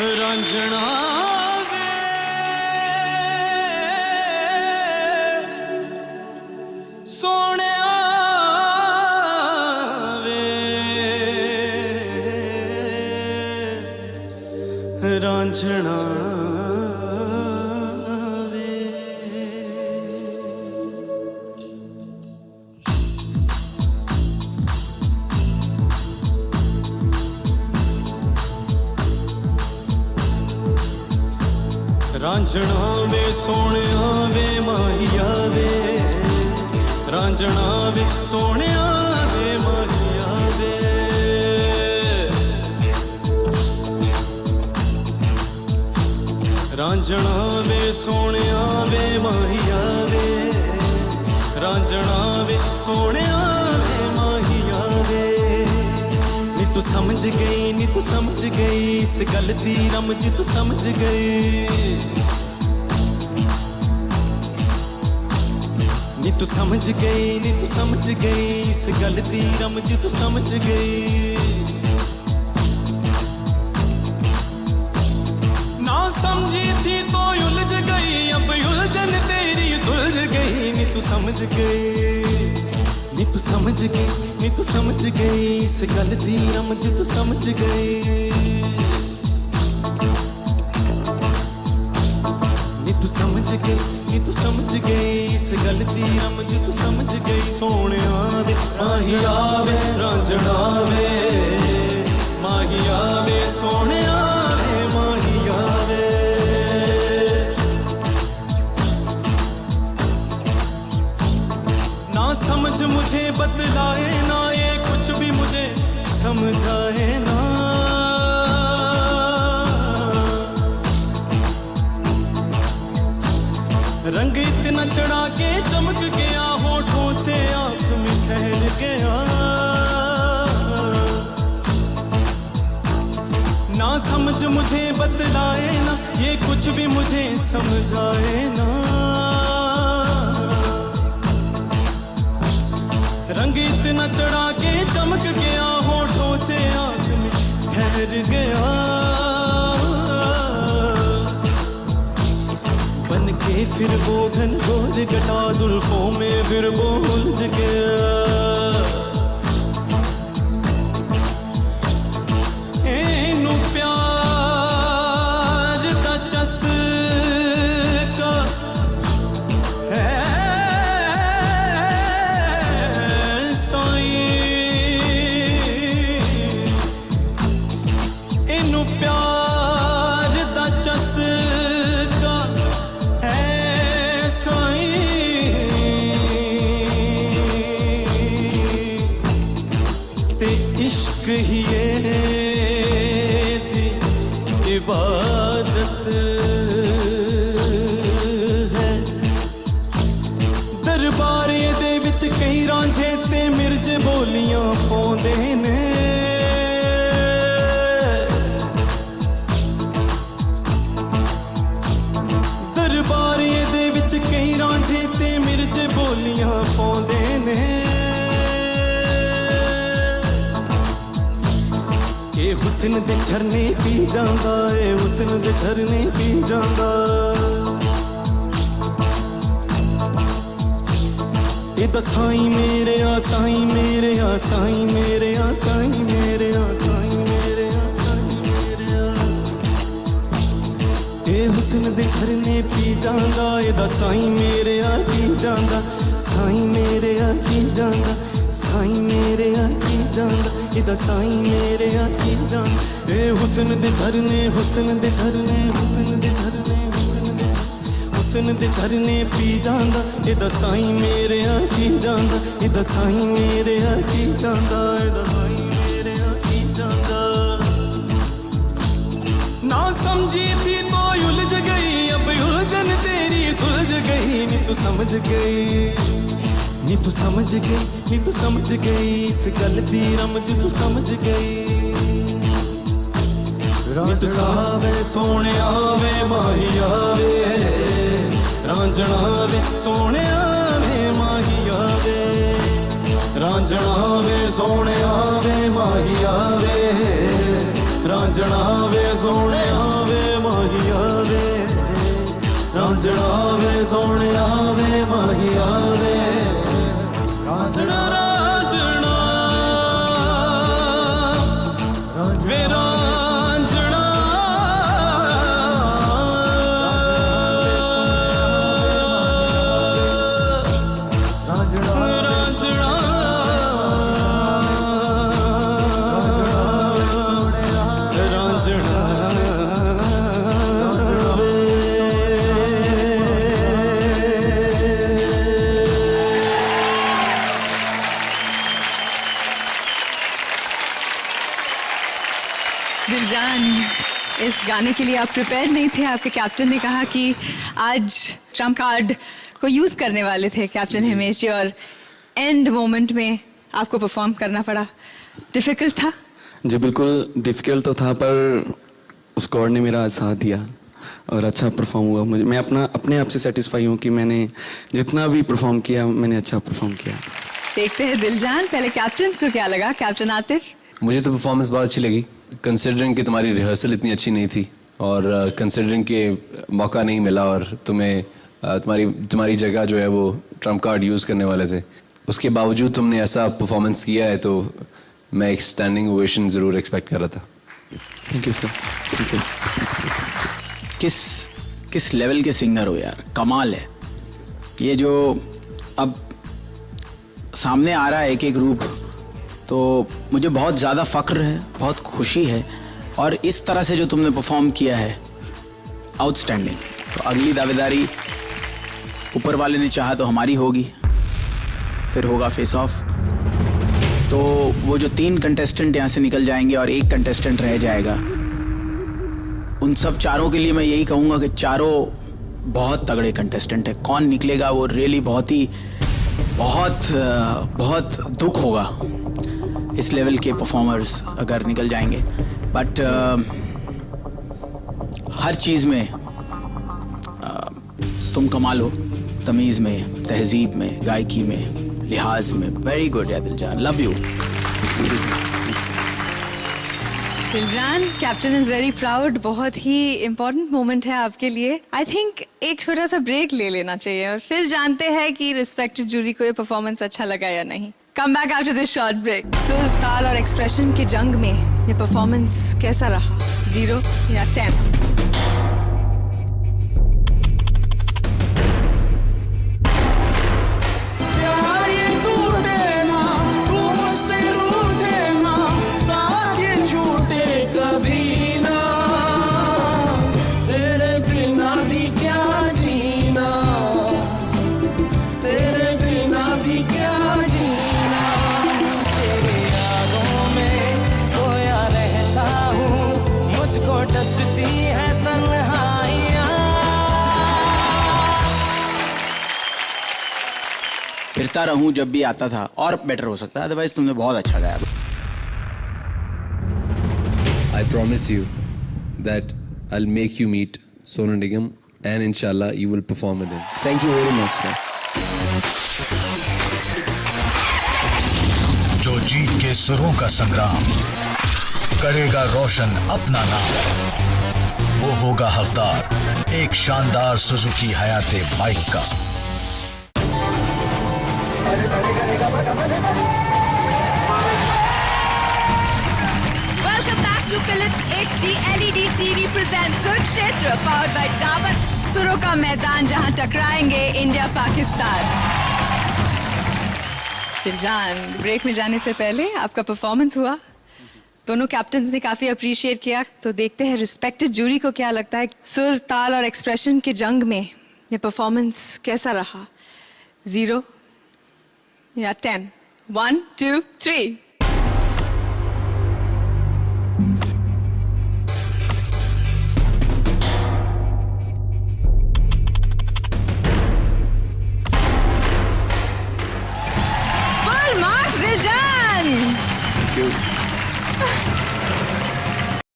रांझना वे सोहणिया वे रांझना रांझना वे सोहणिया वे माहिया वे रांझना वे सोहणिया वे माहिया वे रांझना वे सोहणिया वे माहिया वे रांझना वे सोहणिया वे माहिया वे नी तू समझ गई नी तू समझ गई इस गल दी रमज तू समझ गई नी तू समझ गई नी तू समझ गई इस गल दी रमज तू समझ गई ना समझी थी तो उलझ गई अब उलझन तेरी सुलझ गई नी तू समझ गई नी तू समझ गई नी तू समझ गई इस गल दी रमज तू समझ गई नी तू समझ गई नी तू समझ गई इस गल दी रमज तू समझ गई सोहणिया वे माहिया वे रांझना वे माहिया वे सोहणिया वे माहिया वे ना समझ मुझे बतलाए ना ये कुछ भी मुझे समझाए ना रंग इतना चढ़ा के चमक गया होठों से आंख में ठहर गया ना समझ मुझे बतलाए ना ये कुछ भी मुझे समझाए ना रंग इतना चढ़ा के चमक गया होठों से आंख में ठहर गया बन के फिर वो घनघोर घटा जुल्फों में फिर वो उलझ गया एनू प्यार दा चस्का है एनू प्यार दा चस्का है साईं ते इश्क ही दी इबादत है दरबार दे विच कई रांझे ते मिर्ज बोलियां पाउंदे ने दरबार दे विच कई रांझे ते मिर्ज बोलियां पाउंदे ने ए हुस्न दे झरने पी जांदा ए हुस्न दे झरने पी जांदा ए दसाई मेरे आ साईं मेरे आ साईं मेरे आ साईं मेरे आ साईं मेरे आ साईं मेरे आ ए हुस्न दे झरने पी जांदा ए दसाई मेरे आ पी जांदा साईं मेरे आ की जांदा साईं मेरे आ की जांदा ए दसाई मेरे आ की जांदा ए हुस्न दे झरने हुस्न दे झरने हुस्न दे झरने हुस्न दे झरने पी जांदा ए दसाई मेरे आ की जांदा ए दसाई मेरे आ की जांदा ए दसाई मेरे आ की जांदा ना समझी थी तो उलझ गई अब उलझन तेरी सुलझ गई नी तू समझ गई नी तू समझ गई नी तू समझ गई इस गल दी रमज तू समझ गई नी तू सावे सोहणिया वे माहिया वे रांझना वे सोहणिया वे माहिया वे रांझना वे सोहणिया वे माहिया वे रांझना वे सोहणिया रांझणा वे सोहणिया वे माहिया वे रांझणा रांझणा वे रांझणा रांझणा दिलजान, इस गाने के लिए आप प्रिपेयर नहीं थे। आपके कैप्टन ने कहा कि आज ट्रम्प कार्ड को यूज़ करने वाले थे कैप्टन हिमेश जी, और एंड मोमेंट में आपको परफॉर्म करना पड़ा। डिफ़िकल्ट था? जी बिल्कुल डिफ़िकल्ट तो था, पर उस गॉड ने मेरा साथ दिया और अच्छा परफॉर्म हुआ। मैं अपने आप से सेटिस्फाई हूँ कि मैंने जितना भी परफॉर्म किया मैंने अच्छा परफॉर्म किया। देखते हैं दिलजान, पहले कैप्टन को क्या लगा। कैप्टन आतिफ? मुझे तो परफॉर्मेंस बहुत अच्छी लगी, कंसिडरिंग कि तुम्हारी रिहर्सल इतनी अच्छी नहीं थी और कंसिडरिंग कि मौका नहीं मिला और तुम्हें तुम्हारी जगह जो है वो ट्रम्प कार्ड यूज़ करने वाले थे, उसके बावजूद तुमने ऐसा परफॉर्मेंस किया है, तो मैं एक स्टैंडिंग ओवेशन ज़रूर एक्सपेक्ट कर रहा था। Thank you sir, thank you. किस लेवल के सिंगर हो यार, कमाल है। ये जो अब सामने आ रहा है एक एक रूप, तो मुझे बहुत ज़्यादा फ़ख्र है, बहुत खुशी है, और इस तरह से जो तुमने परफॉर्म किया है आउटस्टैंडिंग। तो अगली दावेदारी ऊपर वाले ने चाहा तो हमारी होगी, फिर होगा फेस ऑफ। तो वो जो 3 कंटेस्टेंट यहाँ से निकल जाएंगे और 1 कंटेस्टेंट रह जाएगा, उन सब चारों के लिए मैं यही कहूँगा कि चारों बहुत तगड़े कंटेस्टेंट है। कौन निकलेगा वो रियली बहुत दुख होगा इस लेवल के परफॉर्मर्स अगर निकल जाएंगे। बट हर चीज़ में तुम कमाल हो, तमीज़ में, तहजीब में, गायकी में, लिहाज में। वेरी गुड या Diljaan, love you. Diljaan, captain is very proud. बहुत ही इम्पोर्टेंट मोमेंट है आपके लिए। आई थिंक एक छोटा सा ब्रेक ले लेना चाहिए और फिर जानते हैं कि रिस्पेक्टेड जूरी को ये परफॉर्मेंस अच्छा लगा या नहीं। Come back after this short break. सुर, ताल और एक्सप्रेशन के जंग में ये परफॉर्मेंस कैसा रहा? 0 या 10? फिरता रहूं जब भी आता था, और बेटर हो सकता है, अदरवाइज तुमने बहुत अच्छा गाया। I promise you that I'll make you meet Sonu Nigam and inshallah you will perform with him. Thank you very much sir. जो जीत के सुरों का संग्राम करेगा रोशन अपना नाम, वो होगा हकदार एक शानदार सुजुकी हयाते बाइक का। Welcome back to Philips HD LED TV presents Surukshetra, powered by Dabur। सुरों का मैदान जहां टकराएंगे इंडिया पाकिस्तान। दिलजान, ब्रेक में जाने से पहले आपका परफॉर्मेंस हुआ, दोनों कैप्टन्स ने काफी अप्रिशिएट किया। तो देखते हैं रिस्पेक्टेड जूरी को क्या लगता है। सुर, ताल और एक्सप्रेशन के जंग में ये परफॉर्मेंस कैसा रहा? 0 या 10? 1 2 3